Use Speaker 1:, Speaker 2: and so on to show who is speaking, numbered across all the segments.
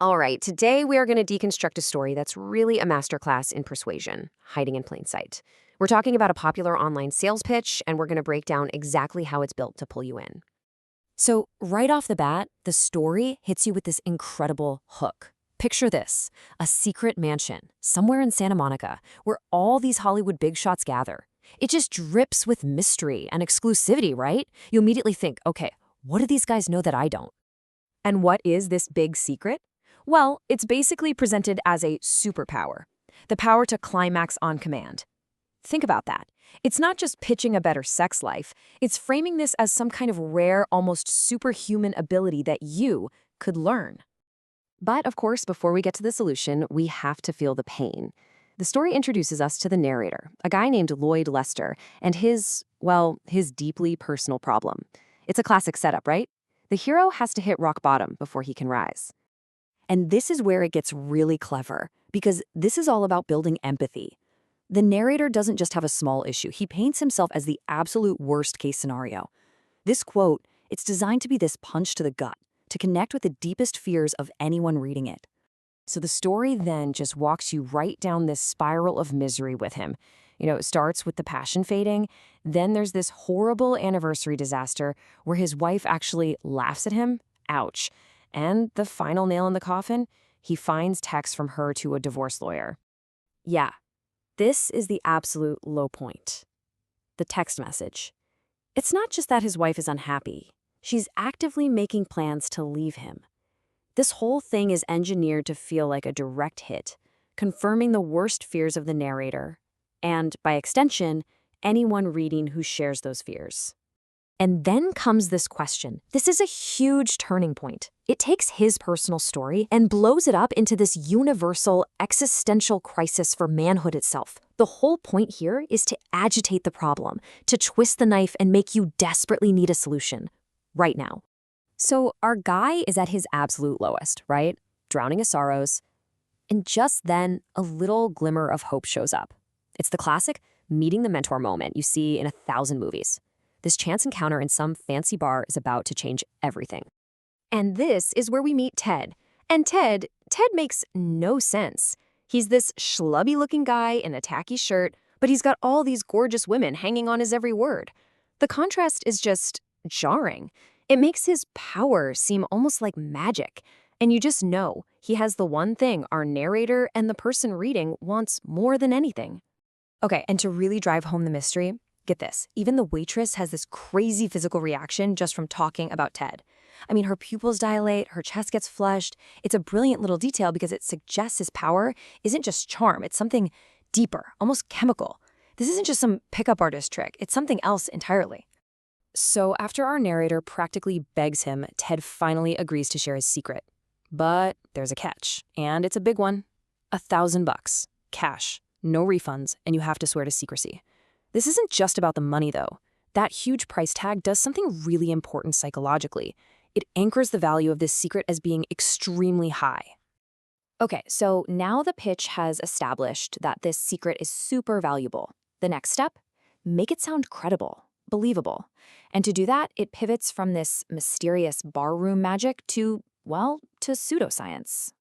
Speaker 1: All right, today we are going to deconstruct a story that's really a masterclass in persuasion, hiding in plain sight. We're talking about a popular online sales pitch, and we're going to break down exactly how it's built to pull you in.
Speaker 2: So, right off the bat, the story hits you with this incredible hook. Picture this, a secret mansion somewhere in Santa Monica where all these Hollywood big shots gather. It just drips with mystery and exclusivity, right? You immediately think, okay, what do these guys know that I don't?
Speaker 3: And what is this big secret? Well, it's basically presented as a superpower, the power to climax on command. Think about that. It's not just pitching a better sex life, it's framing this as some kind of rare, almost superhuman ability that you could learn.
Speaker 1: But of course, before we get to the solution, we have to feel the pain. The story introduces us to the narrator, a guy named Lloyd Lester, and his deeply personal problem. It's a classic setup, right? The hero has to hit rock bottom before he can rise.
Speaker 2: And this is where it gets really clever, because this is all about building empathy. The narrator doesn't just have a small issue, he paints himself as the absolute worst-case scenario. This quote, it's designed to be this punch to the gut, to connect with the deepest fears of anyone reading it.
Speaker 1: So the story then just walks you right down this spiral of misery with him. It starts with the passion fading, then there's this horrible anniversary disaster where his wife actually laughs at him. Ouch. And the final nail in the coffin, he finds texts from her to a divorce lawyer.
Speaker 2: Yeah, this is the absolute low point. The text message. It's not just that his wife is unhappy. She's actively making plans to leave him. This whole thing is engineered to feel like a direct hit, confirming the worst fears of the narrator, and, by extension, anyone reading who shares those fears.
Speaker 3: And then comes this question. This is a huge turning point. It takes his personal story and blows it up into this universal existential crisis for manhood itself. The whole point here is to agitate the problem, to twist the knife and make you desperately need a solution. Right now.
Speaker 2: So our guy is at his absolute lowest, right? Drowning his sorrows. And just then, a little glimmer of hope shows up. It's the classic meeting the mentor moment you see in 1,000 movies. This chance encounter in some fancy bar is about to change everything.
Speaker 3: And this is where we meet Ted. And Ted makes no sense. He's this schlubby-looking guy in a tacky shirt, but he's got all these gorgeous women hanging on his every word. The contrast is just jarring. It makes his power seem almost like magic. And you just know he has the one thing our narrator and the person reading wants more than anything. Okay, and to really drive home the mystery, get this, even the waitress has this crazy physical reaction just from talking about Ted. I mean, her pupils dilate, her chest gets flushed. It's a brilliant little detail because it suggests his power isn't just charm, it's something deeper, almost chemical. This isn't just some pickup artist trick, it's something else entirely. So after our narrator practically begs him, Ted finally agrees to share his secret. But there's a catch, and it's a big one. $1,000, cash, no refunds, and you have to swear to secrecy. This isn't just about the money, though. That huge price tag does something really important psychologically. It anchors the value of this secret as being extremely high. Okay, so now the pitch has established that this secret is super valuable. The next step? Make it sound credible, believable. And to do that, it pivots from this mysterious barroom magic to pseudoscience.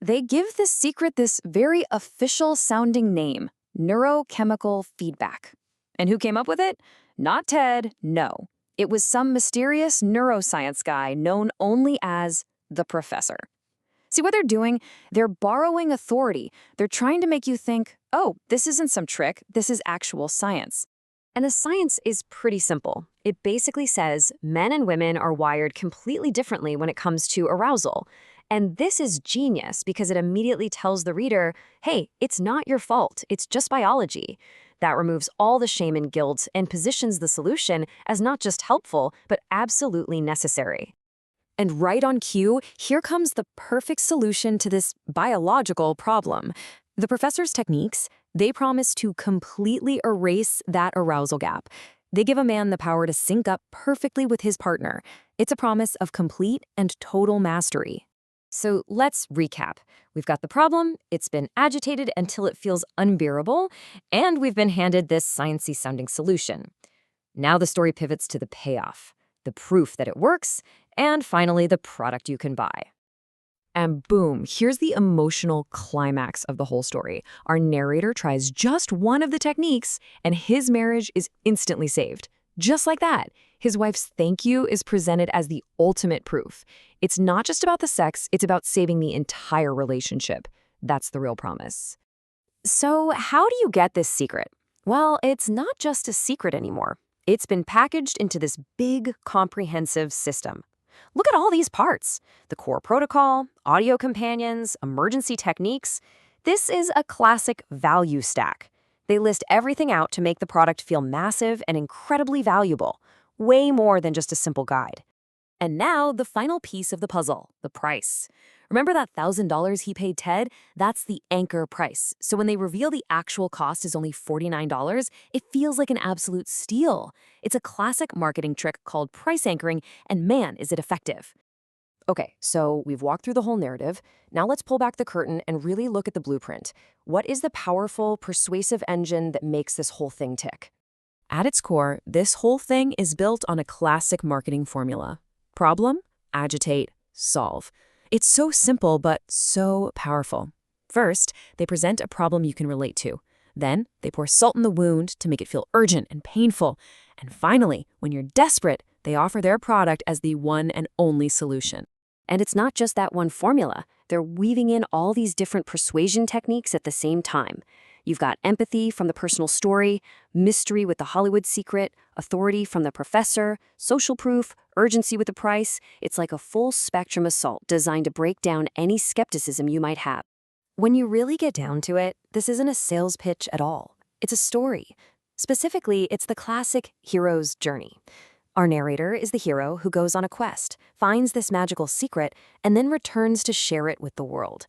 Speaker 3: They give this secret this very official-sounding name, neurochemical feedback. And who came up with it? Not Ted, no. It was some mysterious neuroscience guy known only as the professor. See what they're doing? They're borrowing authority. They're trying to make you think, oh, this isn't some trick, this is actual science. And the science is pretty simple. It basically says men and women are wired completely differently when it comes to arousal. And this is genius because it immediately tells the reader, hey, it's not your fault, it's just biology. That removes all the shame and guilt and positions the solution as not just helpful, but absolutely necessary. And right on cue, here comes the perfect solution to this biological problem. The professor's techniques, they promise to completely erase that arousal gap. They give a man the power to sync up perfectly with his partner. It's a promise of complete and total mastery. So let's recap. We've got the problem, it's been agitated until it feels unbearable, and we've been handed this sciencey sounding solution. Now the story pivots to the payoff, the proof that it works, and finally the product you can buy.
Speaker 1: And boom, here's the emotional climax of the whole story. Our narrator tries just one of the techniques, and his marriage is instantly saved. Just like that. His wife's thank you is presented as the ultimate proof. It's not just about the sex, it's about saving the entire relationship. That's the real promise.
Speaker 3: So, how do you get this secret? Well, it's not just a secret anymore. It's been packaged into this big, comprehensive system. Look at all these parts: the core protocol, audio companions, emergency techniques. This is a classic value stack. They list everything out to make the product feel massive and incredibly valuable, way more than just a simple guide. And now, the final piece of the puzzle, the price. Remember that $1,000 he paid Ted? That's the anchor price. So when they reveal the actual cost is only $49, it feels like an absolute steal. It's a classic marketing trick called price anchoring, and man, is it effective. Okay, so we've walked through the whole narrative. Now let's pull back the curtain and really look at the blueprint. What is the powerful, persuasive engine that makes this whole thing tick?
Speaker 1: At its core, this whole thing is built on a classic marketing formula. Problem, agitate, solve. It's so simple, but so powerful. First, they present a problem you can relate to. Then, they pour salt in the wound to make it feel urgent and painful. And finally, when you're desperate, they offer their product as the one and only solution.
Speaker 3: And it's not just that one formula. They're weaving in all these different persuasion techniques at the same time. You've got empathy from the personal story, mystery with the Hollywood secret, authority from the professor, social proof, urgency with the price. It's like a full spectrum assault designed to break down any skepticism you might have. When you really get down to it, this isn't a sales pitch at all. It's a story. Specifically, it's the classic hero's journey. Our narrator is the hero who goes on a quest, finds this magical secret, and then returns to share it with the world.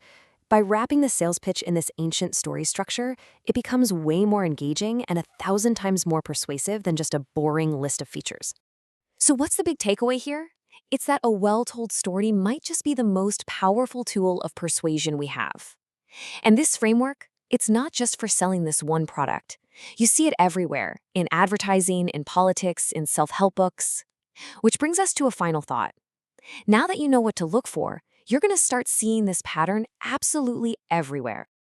Speaker 3: By wrapping the sales pitch in this ancient story structure, it becomes way more engaging and 1,000 times more persuasive than just a boring list of features. So what's the big takeaway here? It's that a well-told story might just be the most powerful tool of persuasion we have. And this framework, it's not just for selling this one product. You see it everywhere, in advertising, in politics, in self-help books. Which brings us to a final thought. Now that you know what to look for, you're going to start seeing this pattern absolutely everywhere.